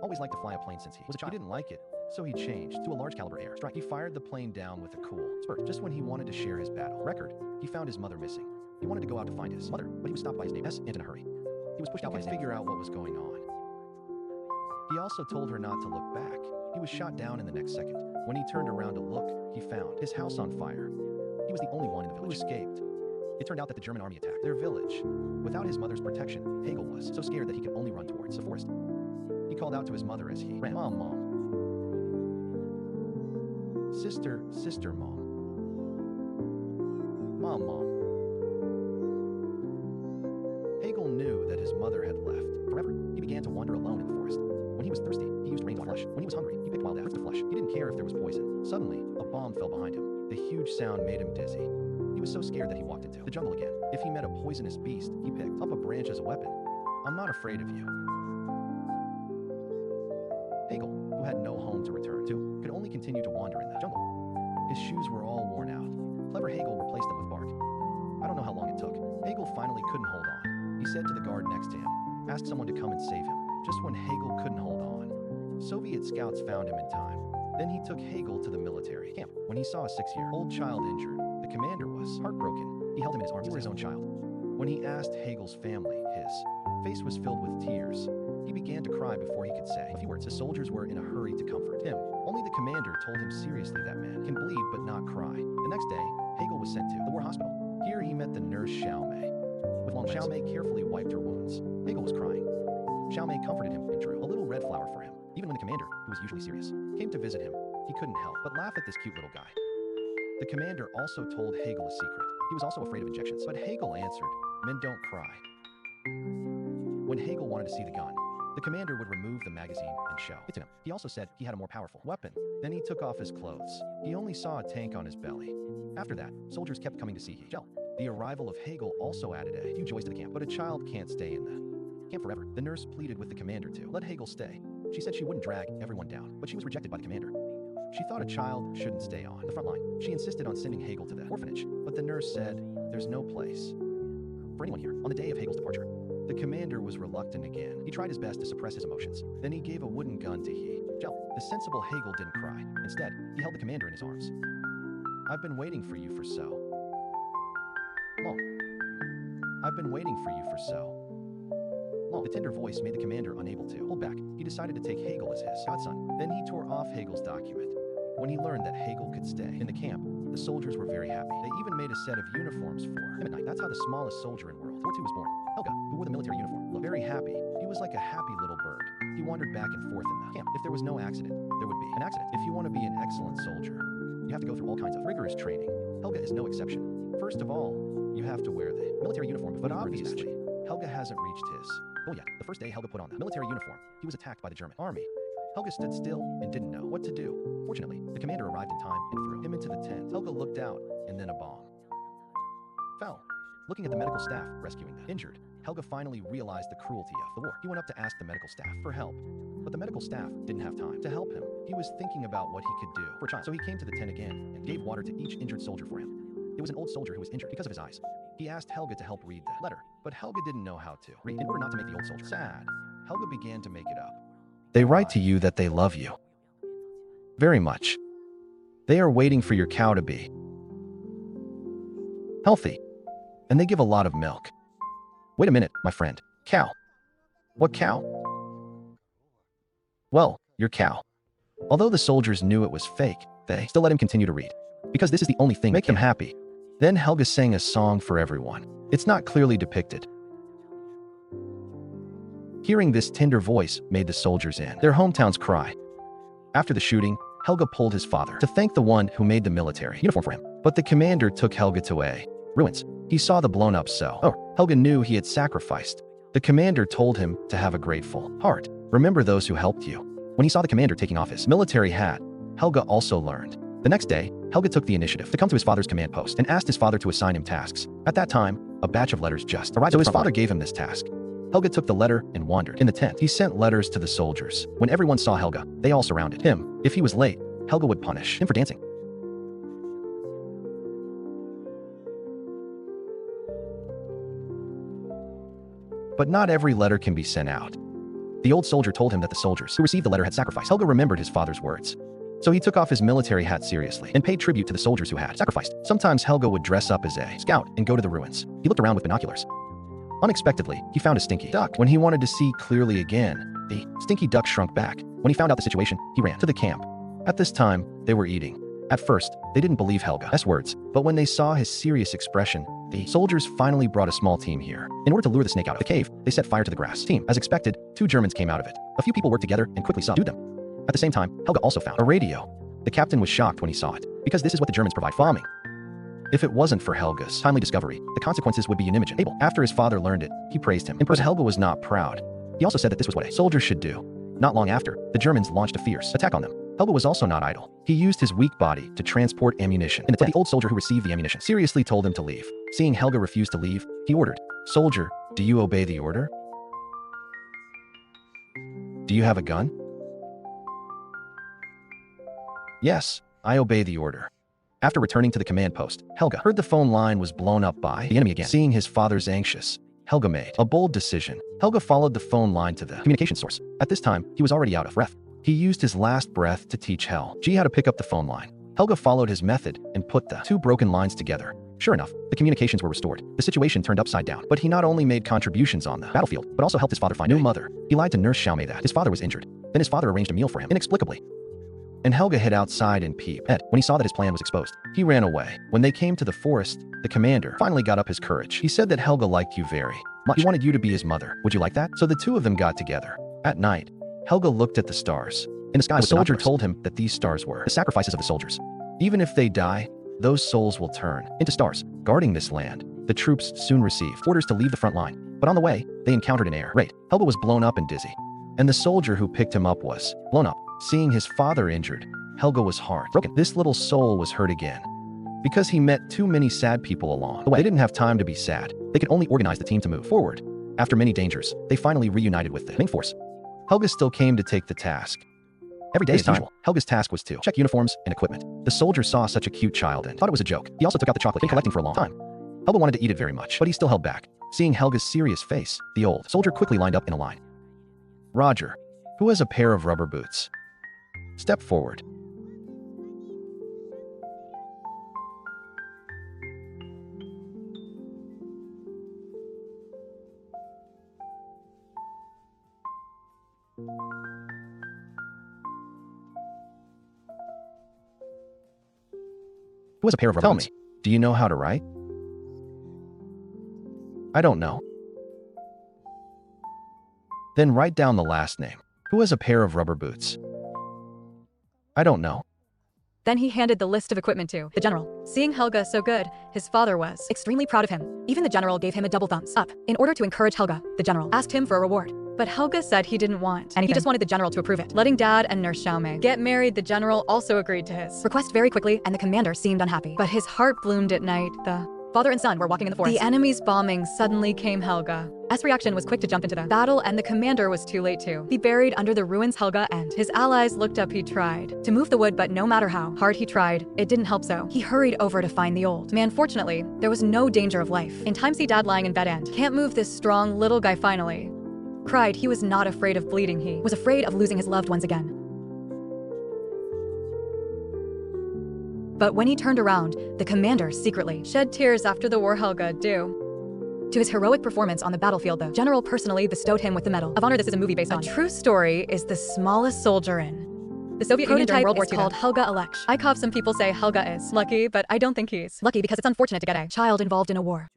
always liked to fly a plane since he was a child. He didn't like it, so he changed to a large caliber air strike. He fired the plane down with a cool spurt. Just when he wanted to share his battle record, he found his mother missing. He wanted to go out to find his mother, but he was stopped by his neighbor and in a hurry. He was pushed out by his neighbor to figure out what was going on. He also told her not to look back. He was shot down in the next second. When he turned around to look, he found his house on fire. He was the only one in the village who escaped. It turned out that the German army attacked their village. Without his mother's protection, Hegel was so scared that he could only run towards the forest. He called out to his mother as he ran. Mom, Mom. Sister, Sister, Mom. Mom, Mom. Hegel knew that his mother had left forever. He began to wander alone in the forest. When he was thirsty, he used rain to flush. When he was hungry, he picked wild apples to flush. He didn't care if there was poison. Suddenly, a bomb fell behind him. The huge sound made him dizzy. He was so scared that he walked into the jungle again. If he met a poisonous beast, he picked up a branch as a weapon. I'm not afraid of you. Hegel, who had no home to return to, could only continue to wander in the jungle. His shoes were all worn out. Clever Hegel replaced them with bark. I don't know how long it took. Hegel finally couldn't hold on. He said to the guard next to him, asked someone to come and save him, just when Hegel couldn't hold on. Soviet scouts found him in time. Then he took Hegel to the military camp. When he saw a 6-year-old child injured, the commander was heartbroken. He held him in his arms as his own child. When he asked Hegel's family, his face was filled with tears. He began to cry before he could say a few words. The soldiers were in a hurry to comfort him. Only the commander told him seriously that man can bleed but not cry. The next day, Hegel was sent to the war hospital. Here he met the nurse Xiaomei. With long legs, Xiaomei carefully wiped her wounds. Hegel was crying. Xiaomei comforted him and drew a little red flower for him. Even when the commander, who was usually serious, came to visit him, he couldn't help but laugh at this cute little guy. The commander also told Hegel a secret. He was also afraid of injections, but Hegel answered, "Men don't cry." When Hegel wanted to see the gun, the commander would remove the magazine and show it to him. He also said he had a more powerful weapon. Then he took off his clothes. He only saw a tank on his belly. After that, soldiers kept coming to see Hegel. The arrival of Hegel also added a few joys to the camp, but a child can't stay in the camp forever. The nurse pleaded with the commander to let Hegel stay. She said she wouldn't drag everyone down, but she was rejected by the commander. She thought a child shouldn't stay on the front line. She insisted on sending Hegel to the orphanage, but the nurse said, "There's no place for anyone here." On the day of Hegel's departure, the commander was reluctant again. He tried his best to suppress his emotions. Then he gave a wooden gun to Hegel. The sensible Hegel didn't cry. Instead, he held the commander in his arms. "I've been waiting for you for so long. I've been waiting for you for so long." The tender voice made the commander unable to hold back. He decided to take Hegel as his godson. Then he tore off Hegel's document. When he learned that Hegel could stay in the camp, the soldiers were very happy. They even made a set of uniforms for him at night. That's how the smallest soldier in World War II was born. Helga, who wore the military uniform, looked very happy. He was like a happy little bird. He wandered back and forth in the camp. If there was no accident, there would be an accident. If you want to be an excellent soldier, you have to go through all kinds of rigorous training. Helga is no exception. First of all, you have to wear the military uniform, but obviously, Helga hasn't reached his goal yet. The first day Helga put on the military uniform, he was attacked by the German army. Helga stood still and didn't know what to do. Fortunately, the commander arrived in time and threw him into the tent. Helga looked out, and then a bomb fell. Looking at the medical staff rescuing the injured, Helga finally realized the cruelty of the war. He went up to ask the medical staff for help, but the medical staff didn't have time to help him. He was thinking about what he could do for a child. So he came to the tent again and gave water to each injured soldier for him. It was an old soldier who was injured because of his eyes. He asked Helga to help read the letter, but Helga didn't know how to read. In order not to make the old soldier sad, Helga began to make it up. "They write to you that they love you very much. They are waiting for your cow to be healthy, and they give a lot of milk." "Wait a minute, my friend. Cow? What cow?" "Well, your cow." Although the soldiers knew it was fake, they still let him continue to read, because this is the only thing make them happy. Then Helga sang a song for everyone. It's not clearly depicted. Hearing this tender voice made the soldiers in their hometowns cry. After the shooting, Helga pulled his father to thank the one who made the military uniform for him. But the commander took Helga to a ruins. He saw the blown up Helga knew he had sacrificed. The commander told him to have a grateful heart. Remember those who helped you. When he saw the commander taking off his military hat, Helga also learned. The next day, Helga took the initiative to come to his father's command post and asked his father to assign him tasks. At that time, a batch of letters just arrived, so his father gave him this task. Helga took the letter and wandered in the tent. He sent letters to the soldiers. When everyone saw Helga, they all surrounded him. If he was late, Helga would punish him for dancing. But not every letter can be sent out. The old soldier told him that the soldiers who received the letter had sacrificed. Helga remembered his father's words. So he took off his military hat seriously and paid tribute to the soldiers who had sacrificed. Sometimes Helga would dress up as a scout and go to the ruins. He looked around with binoculars. Unexpectedly, he found a stinky duck. When he wanted to see clearly again, the stinky duck shrunk back. When he found out the situation, he ran to the camp. At this time, they were eating. At first, they didn't believe Helga's words, but when they saw his serious expression, the soldiers finally brought a small team here. In order to lure the snake out of the cave, they set fire to the grass team. As expected, 2 Germans came out of it. A few people worked together and quickly subdued them. At the same time, Helga also found a radio. The captain was shocked when he saw it, because this is what the Germans provide for bombing. If it wasn't for Helga's timely discovery, the consequences would be inimaginable. After his father learned it, he praised him. In person, Helga was not proud. He also said that this was what a soldier should do. Not long after, the Germans launched a fierce attack on them. Helga was also not idle. He used his weak body to transport ammunition. In the tent, the old soldier who received the ammunition seriously told him to leave. Seeing Helga refuse to leave, he ordered, "Soldier, do you obey the order? Do you have a gun?" "Yes, I obey the order." After returning to the command post, Helga heard the phone line was blown up by the enemy again. Seeing his father's anxious, Helga made a bold decision. Helga followed the phone line to the communication source. At this time, he was already out of breath. He used his last breath to teach Helga how to pick up the phone line. Helga followed his method and put the 2 broken lines together. Sure enough, the communications were restored. The situation turned upside down, but he not only made contributions on the battlefield, but also helped his father find a new mother. He lied to Nurse Xiaomei that his father was injured. Then his father arranged a meal for him, inexplicably. And Helga hid outside and peeped. When he saw that his plan was exposed, he ran away. When they came to the forest, the commander finally got up his courage. He said that Helga liked you very much. He wanted you to be his mother. Would you like that? So the 2 of them got together. At night, Helga looked at the stars. In the sky, the soldier told him that these stars were the sacrifices of the soldiers. Even if they die, those souls will turn into stars. Guarding this land, the troops soon received orders to leave the front line. But on the way, they encountered an air raid. Helga was blown up and dizzy. And the soldier who picked him up was blown up. Seeing his father injured, Helga was heartbroken. This little soul was hurt again. Because he met too many sad people along the way. They didn't have time to be sad. They could only organize the team to move forward. After many dangers, they finally reunited with the main force. Helga still came to take the task. Every day as usual, Helga's task was to check uniforms and equipment. The soldier saw such a cute child and thought it was a joke. He also took out the chocolate he'd been collecting for a long time. Helga wanted to eat it very much, but he still held back. Seeing Helga's serious face, the old soldier quickly lined up in a line. "Roger, who has a pair of rubber boots? Step forward." "Who has a pair of rubber boots? Tell me, do you know how to write?" "I don't know." "Then write down the last name. Who has a pair of rubber boots?" "I don't know." Then he handed the list of equipment to the general. Seeing Helga so good, his father was extremely proud of him. Even the general gave him a double thumbs up. In order to encourage Helga, the general asked him for a reward. But Helga said he didn't want anything. He just wanted the general to approve it. Letting Dad and Nurse Xiaomei get married, the general also agreed to his request very quickly, and the commander seemed unhappy. But his heart bloomed at night. The father and son were walking in the forest. The enemy's bombing suddenly came Helga. S reaction was quick to jump into the battle, and the commander was too late to be buried under the ruins. Helga and his allies looked up. He tried to move the wood, but no matter how hard he tried, it didn't help. So he hurried over to find the old man. Fortunately, there was no danger of life. In time, see Dad lying in bed and can't move. This strong little guy finally cried. He was not afraid of bleeding. He was afraid of losing his loved ones again. But when he turned around, the commander secretly shed tears after the war. Helga, due to his heroic performance on the battlefield, the general personally bestowed him with the Medal of Honor. This is a movie based on a true story. Is the smallest soldier in the Soviet Union during World War II called Helga Alekh. Some people say Helga is lucky, but I don't think he's lucky because it's unfortunate to get a child involved in a war.